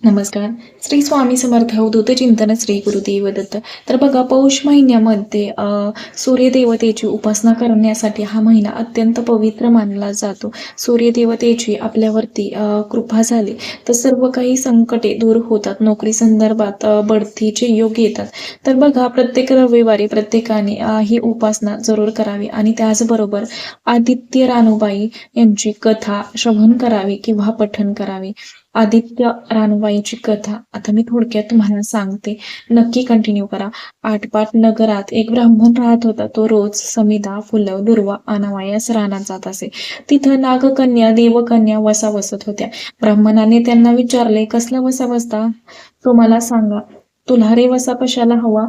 नमस्कार. श्री स्वामी समर्थ अवधूत चिंतन श्री गुरुदेव दत्त. तर बघा पौष महिन्यामध्ये सूर्यदेवतेची उपासना करण्यासाठी हा महिना अत्यंत पवित्र मानला जातो. सूर्यदेवतेची आपल्यावरती कृपा झाली तर सर्व काही संकटे दूर होतात. नोकरी संदर्भात बढतीचे योग येतात. तर बघा प्रत्येक रविवारी प्रत्येकाने ही उपासना जरूर करावी आणि त्याचबरोबर आदित्य रानूबाई यांची कथा श्रवण करावी किंवा पठण करावे. आदित्य रानूबाईंची कथा आता मी थोडक्यात तुम्हाला सांगते. नक्की कंटिन्यू करा. आटपाट नगरात एक ब्राह्मण राहत होता. तो रोज समिधा, फुलं, दुर्वा आणावयास रानात जात असे. तिथं नागकन्या, देवकन्या वसा बसत होत्या. ब्राह्मणाने त्यांना विचारले, कसला वसा बसता? तो मला सांगा. तुला रे वसा कशाला हवा?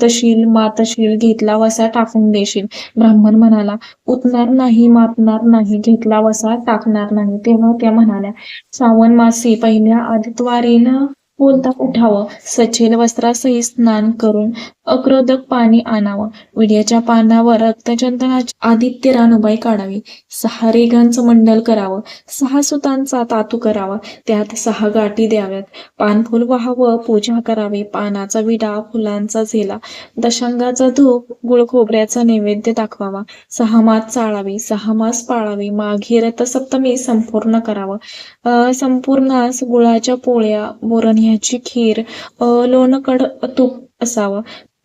तशील मातशील घेतला वसा टाकून देशील. ब्राह्मण म्हणाला, उतणार नाही, मापणार नाही, घेतला वसा टाकणार नाही. तेव्हा त्या म्हणाल्या, श्रावण मासी पहिल्या आदित्यवारीनं बोलता उठावं, सचेल वस्त्रासहित स्नान करून अक्रोदक पाणी आणावं, विड्याच्या पानावर रक्तचंदनाची आदित्य रानूबाई काढावी, 6 रेघांचं मंडल करावं, 6 सुतांचा तातू करावा, त्यात 6 गाठी द्याव्यात, पानफुल व्हावं, पूजा करावी, पानाचा विडा, फुलांचा झेला, दशांगाचा धूप, गुळ खोबऱ्याचा नैवेद्य दाखवावा, 6 मास चाळावी, 6 मास पाळावी, माघी रथसप्तमी संपूर्ण करावं, संपूर्णास गुळाच्या पोळ्या, बोरण्याची खीर, लोणकड तूप असावं,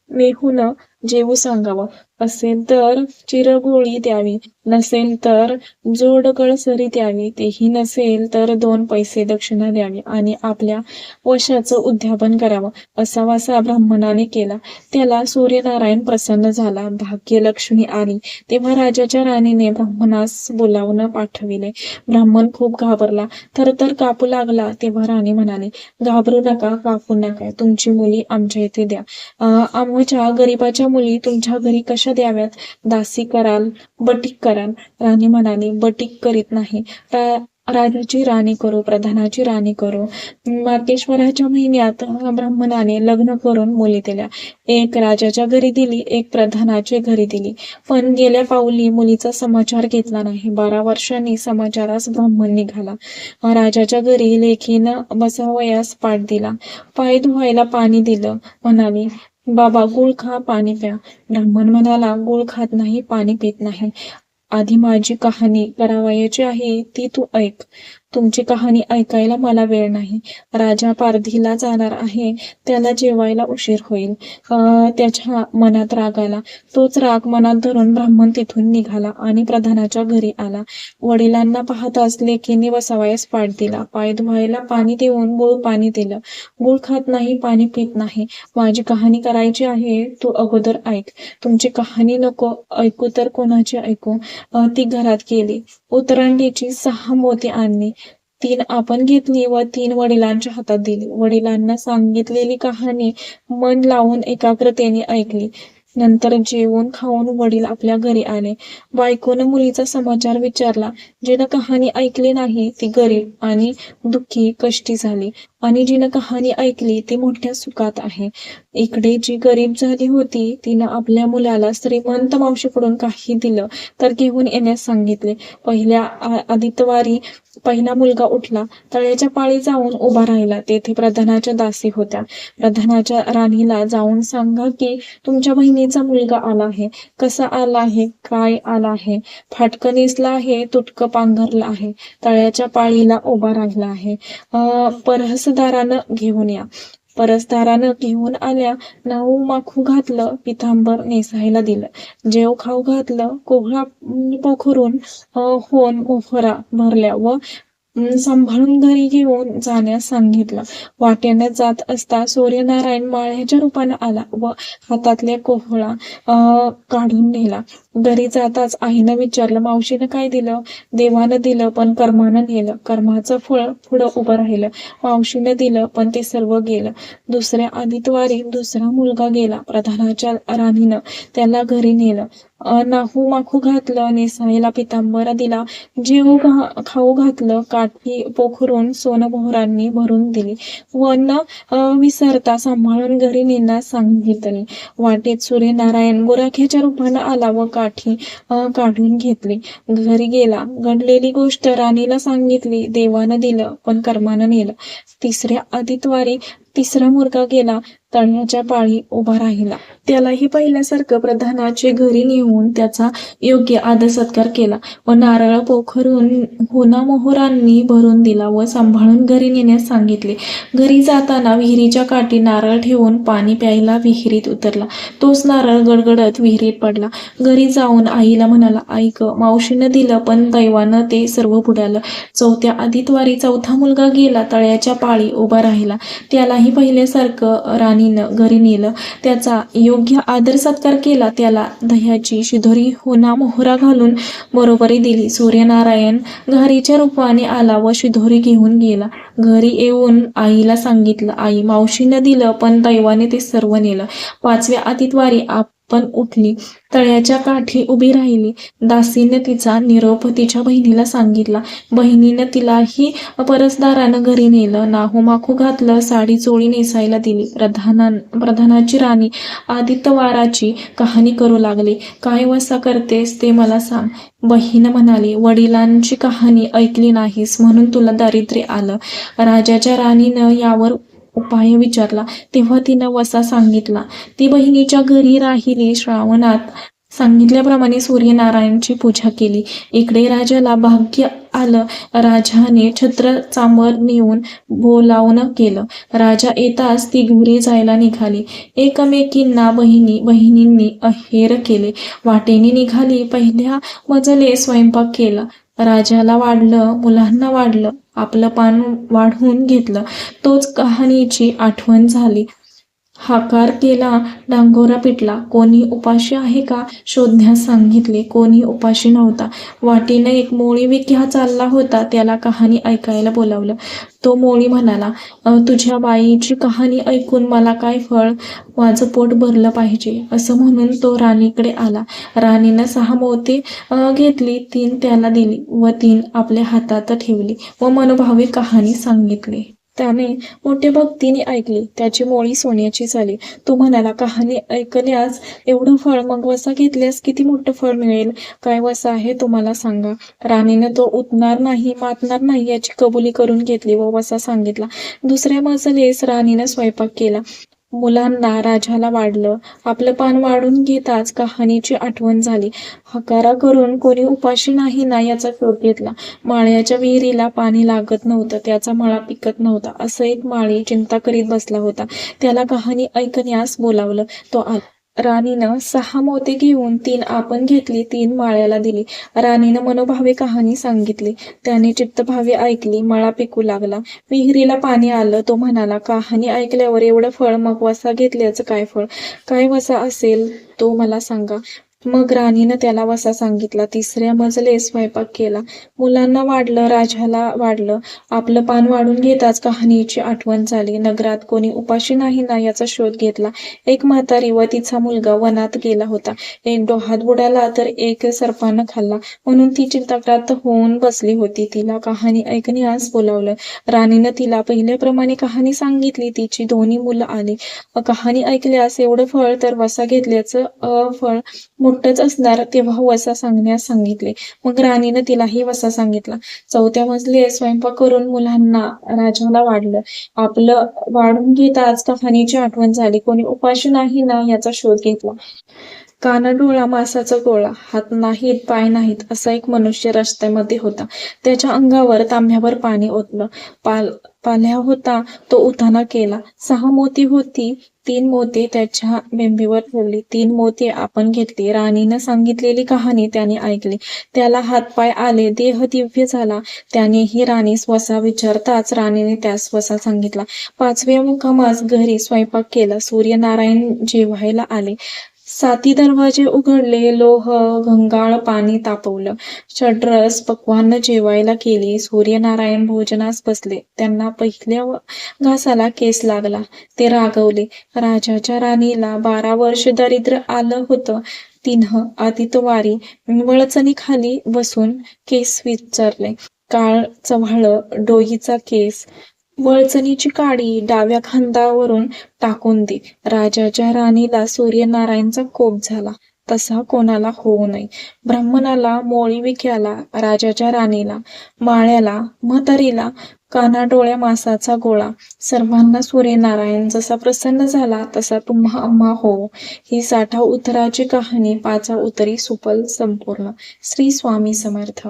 मेहून जेवू सांगावं, असेल तर चिरगोळी द्यावी, नसेल तर जोडगळसरी द्यावी, तेही नसेल तर 2 पैसे दक्षिणा द्यावी आणि आपल्या वशाचं उद्यापन करावं. असा वासा ब्राह्मणाने केला. त्याला सूर्यनारायण प्रसन्न झाला. भाग्यलक्ष्मी आली तेव्हा राजाच्या राणीने ब्राह्मणास बोलावून पाठविले. ब्राह्मण खूप घाबरला, थरथर कापू लागला. तेव्हा राणी म्हणाली, घाबरू नका, कापू नका, तुमची मुली आमच्या इथे द्या. आमच्या गरीबाच्या मुली तुमच्या घरी कशा द्याव्यात? दासी कराल, बटीक कराल? राणी म्हणाली, बटीक करीत नाही, राजाची राणी करू, प्रधानाची राणी करू. मार्गशीर्षाच्या महिन्यात ब्राह्मणाने लग्न करून मुली दिल्या. एक राजाच्या घरी दिली, एक प्रधानाच्या घरी दिली. पण गेल्या पाऊली मुलीचा समाचार घेतला नाही. 12 वर्षांनी समाचारास ब्राह्मण निघाला. राजाच्या घरी लेकीनं बसावयास पाट दिला, पाय धुवायला पाणी दिलं. म्हणाली, बाबा गुळ खा, पाणी प्या. ब्राह्मण म्हणाला, गुळ खात नाही, पाणी पित नाही. आधी माझी कहाणी करावयाची आहे ती तू ऐक. तुमची कहाणी ऐकायला मला वेळ नाही. राजा पारधीला जाणार आहे, त्याला जेवायला उशीर होईल. त्याच्या मनात राग आला. तोच राग मनात धरून ब्राह्मण तिथून निघाला आणि प्रधानाच्या घरी आला. वडिलांना पाहताच लेकीने बसावयास पाट दिला, पाय धुवायला पाणी देऊन गुळ पाणी दिलं. गुळ खात नाही, पाणी पित नाही. माझी कहाणी करायची आहे, तू अगोदर ऐक. तुमची कहाणी नको ऐकू तर कोणाची ऐकू? ती घरात गेली. उतरंडीची 6 मोती आणली. 3 आपण घेतली व 3 वडिलांच्या हातात दिली. वडिलांना सांगितलेली कहाणी मन लावून एकाग्रतेने ऐकली. नंतर जेवून खाऊन वडील आपल्या घरी आले. बायकोनं मुलीचा समाचार विचारला. जिनं कहाणी ऐकली नाही ती गरीब आणि दुःखी कष्टी झाली आणि जिनं कहाणी ऐकली ती मोठ्या सुखात आहे. इकडे जी गरीब झाली होती तिनं आपल्या मुलाला श्रीमंत मावशीकडून काही दिलं तर घेऊन येण्यास सांगितले. पहिल्या आदित्यवारी पहिला मुलगा उठला. तळ्याच्या पाळी जाऊन उभा राहिला. तेथे प्रधानाच्या दासी होत्या. प्रधानाच्या राणीला जाऊन सांगा की तुमच्या बहिणीचा मुलगा आला आहे. कसा आला आहे, काय आला आहे? फाटकं नेसला आहे, तुटकं पांघरलं आहे, तळ्याच्या पाळीला उभा राहिला आहे. परसदारानं घेऊन या. परसदारानं घेऊन आल्या. नाऊ माखू घातलं, पितांबर नेसायला दिलं, जेव खाऊ घातलं, कोहळा पोखरून होऊन मोहरा भरल्या व सांभाळून घरी घेऊन जाण्यास सांगितलं. वाटेने जात असता सूर्यनारायण माळ्याच्या रूपाने आला व हातातल्या कोहळा काढून नेला. घरी जाताच आईनं विचारलं, मावशीनं काय दिलं? देवानं दिलं पण कर्मानं नेलं. कर्माचं फळ पुढं उभं राहिलं. मावशीनं दिलं पण ते सर्व गेलं. दुसऱ्या आदित्यवारी दुसरा मुलगा गेला. प्रधानाच्या राणीनं त्याला घरी नेलं. नाहू माखू घातलं, नेसायला पितांबरा दिला, जेवू खाऊ घातलं, काठी पोखरून सोनं भरून दिली, व न विसरता सांभाळून घरी नेण्यास सांगितले. वाटेत सूर्यनारायण गुराख्याच्या रूपानं आला व काठी काढून घेतली. घरी गेला. घडलेली गोष्ट राणीला सांगितली. देवानं दिलं पण कर्मानं नेलं. तिसऱ्या आदितवारी तिसरा मुलगा गेला. तळ्याच्या पाळी उभा राहिला. त्यालाही पहिल्यासारखं प्रधानाचे घरी नेऊन त्याचा योग्य आदर सत्कार केला व नारळ पोखरून होनामोहरांनी भरून दिला व सांभाळून घरी नेण्यास सांगितले. घरी जाताना विहिरीच्या काठी नारळ ठेवून पाणी प्यायला विहिरीत उतरला. तोच नारळ गडगडत विहिरीत पडला. घरी जाऊन आईला म्हणाला, आई ग, मावशीनं दिलं पण दैवानं ते सर्व बुडालं. चौथ्या आदितवारी चौथा मुलगा गेला. तळ्याच्या पाळी उभा राहिला. त्यालाही पहिल्यासारखं राणीनं घरी नेलं. त्याचा योग्य आदर सत्कार केला. त्याला दह्याची शिदोरी होनामोहरा घालून बरोबरी दिली. सूर्यनारायण घारीच्या रूपाने आला व शिदोरी घेऊन गेला. घरी येऊन आईला सांगितलं, आई, मावशीनं दिलं पण दैवाने ते सर्व नेलं. पाचव्या आदितवारी पण उठली. तळ्याच्या काठी उभी राहिली. दासीने तिचा निरोप तिच्या बहिणीला सांगितला. बहिणीनं तिलाही परसदारानं घरी नेलं. नाहूमाखू घातलं, साडी चोळी नेसायला दिली. प्रधानाची राणी आदित्यवाराची कहाणी करू लागली. काय वसा करतेस ते मला सांग. बहीण म्हणाली, वडिलांची कहाणी ऐकली नाहीस म्हणून तुला दारिद्र्य आलं. राजाच्या राणीनं यावर उपाय विचारला. तेव्हा तिनं वसा सांगितला. ती बहिणीच्या घरी राहिली. श्रावणात सांगितल्याप्रमाणे सूर्यनारायणची पूजा केली. इकडे राजाला भाग्य आलं. राजाने छत्र चांबर नेऊन बोलावून केलं. राजा येताच ती घरी जायला निघाली. एकमेकींना बहिणींनी अहेर केले. वाटेने निघाली. पहिल्या मजले स्वयंपाक केला. राजाला वाढलं, मुलांना वाढलं, आपलं पान वाढून घेतलं. तोच कहाणीची आठवण झाली. हाकार केला. डांगोरा पिटला. कोणी उपाशी आहे का शोधण्यास सांगितले. कोणी उपाशी नव्हता. वाटेनं एक मोळी विक्या चालला होता. त्याला कहाणी ऐकायला बोलावलं. तो मोळी म्हणाला, तुझ्या बाईची कहाणी ऐकून मला काय फळ, माझं पोट भरलं पाहिजे. असं म्हणून तो राणीकडे आला. राणीनं 6 मोती घेतली. 3 त्याला दिली व 3 आपल्या हातात ठेवली व मनोभावे कहाणी सांगितली. त्याने मोठ्या भक्तीने ऐकली. त्याची मोळी सोन्याची झाली. तो म्हणाला, कहाणी ऐकल्यास एवढं फळ, मग वसा घेतल्यास किती मोठं फळ मिळेल. काय वसा आहे तो मला सांगा. राणीनं तो उठणार नाही, मातणार नाही याची कबुली करून घेतली व वसा सांगितला. दुसऱ्या मजलेस राणीनं स्वयंपाक केला. मुलांना राजाला वाढलं. आपलं पान वाढून घेताच कहाणीची आठवण झाली. हकारा करून कोणी उपाशी नाही ना याचा शोध घेतला. माळ्याच्या विहिरीला पाणी लागत नव्हतं. त्याचा मळा पिकत नव्हता. असं एक माळी चिंता करीत बसला होता. त्याला कहाणी ऐकण्यास बोलावलं. तो आला. राणीनं 6 मोती घेऊन 3 आपण घेतली. 3 माळ्याला दिली. राणीनं मनोभावे कहाणी सांगितली. त्याने चित्तभावे ऐकली. मळा पिकू लागला. विहिरीला पाणी आलं. तो म्हणाला, कहाणी ऐकल्यावर एवढं फळ, मग वसा घेतल्याचं काय फळ. काय वसा असेल तो मला सांगा. मग राणीनं त्याला वसा सांगितला. तिसऱ्या मजलेस स्वयंपाक केला. मुलांना वाढलं. राजाला वाढलं. आपलं पान वाढून घेताच कहाणीची आठवण झाली. नगरात कोणी उपाशी नाही ना याचा शोध घेतला. एक म्हातारी व तिचा मुलगा वनात गेला होता. एक डोहात बुडाला तर एक सर्पानं खाल्ला म्हणून ती चिंताक्रांत होऊन बसली होती. तिला कहाणी ऐकण्यास बोलावलं. राणीनं तिला पहिल्याप्रमाणे कहाणी सांगितली. तिची 2 मुलं आली. कहाणी ऐकल्यास एवढं फळ तर वसा घेतल्याचं फळ मोठंच असणार. तेव्हा वसा सांगण्यास सांगितले. मग राणीनं तिलाही वसा सांगितला. चौथ्या मजले स्वयंपाक करून मुलांना राजाला वाढलं. आपलं वाढून घेताच कहाणीची आठवण झाली. कोणी उपाशी नाही ना याचा शोध घेतला. कानडोळा मासाचा गोळा, हात नाहीत, पाय नाहीत असा एक मनुष्य रस्त्यामध्ये होता. त्याच्या अंगावर तांब्यावर पाणी ओतलं. पाल्या होता तो उताना केला. 6 मोती होती. 3 मोती त्याच्या बेंबीवर ठेवली. 3 मोती आपण घेतली. राणीनं सांगितलेली कहाणी त्याने ऐकली. त्याला हातपाय आले. देह दिव्य झाला. त्यानेही राणीस वसा विचारताच राणीने त्यास वसा सांगितला. 5व्या मुक्कामास घरी स्वयंपाक केला. सूर्यनारायण जेवायला आले. साती दरवाजे उघडले, लोह घंगाळ पाणी तापवलं, षड्रस पक्वान्न जेवायला केली. सूर्यनारायण भोजनास बसले. त्यांना पहिल्या घासाला केस लागला. ते रागवले. राजाच्या राणीला 12 वर्ष दारिद्र्य आलं होतं. तिनं आदितवारी वळचणीखाली बसून केस विचारले. काळ चव्हाळं डोईचा केस, वळचणीची काडी डाव्या खांद्यावरून टाकून दे. राजाच्या राणीला सूर्यनारायणचा कोप झाला. तसा कोणाला होऊ नये. ब्राह्मणाला, मोळीविक्याला, राजाच्या राणीला, माळ्याला, म्हातारीला कानाडोळ्या मांसाचा गोळा. सर्वांना सूर्यनारायण जसा प्रसन्न झाला तसा तुम्हा आम्हा होवो. ही 60 उतराची कहाणी 5 उतरी सुपल संपूर्ण. श्री स्वामी समर्थ.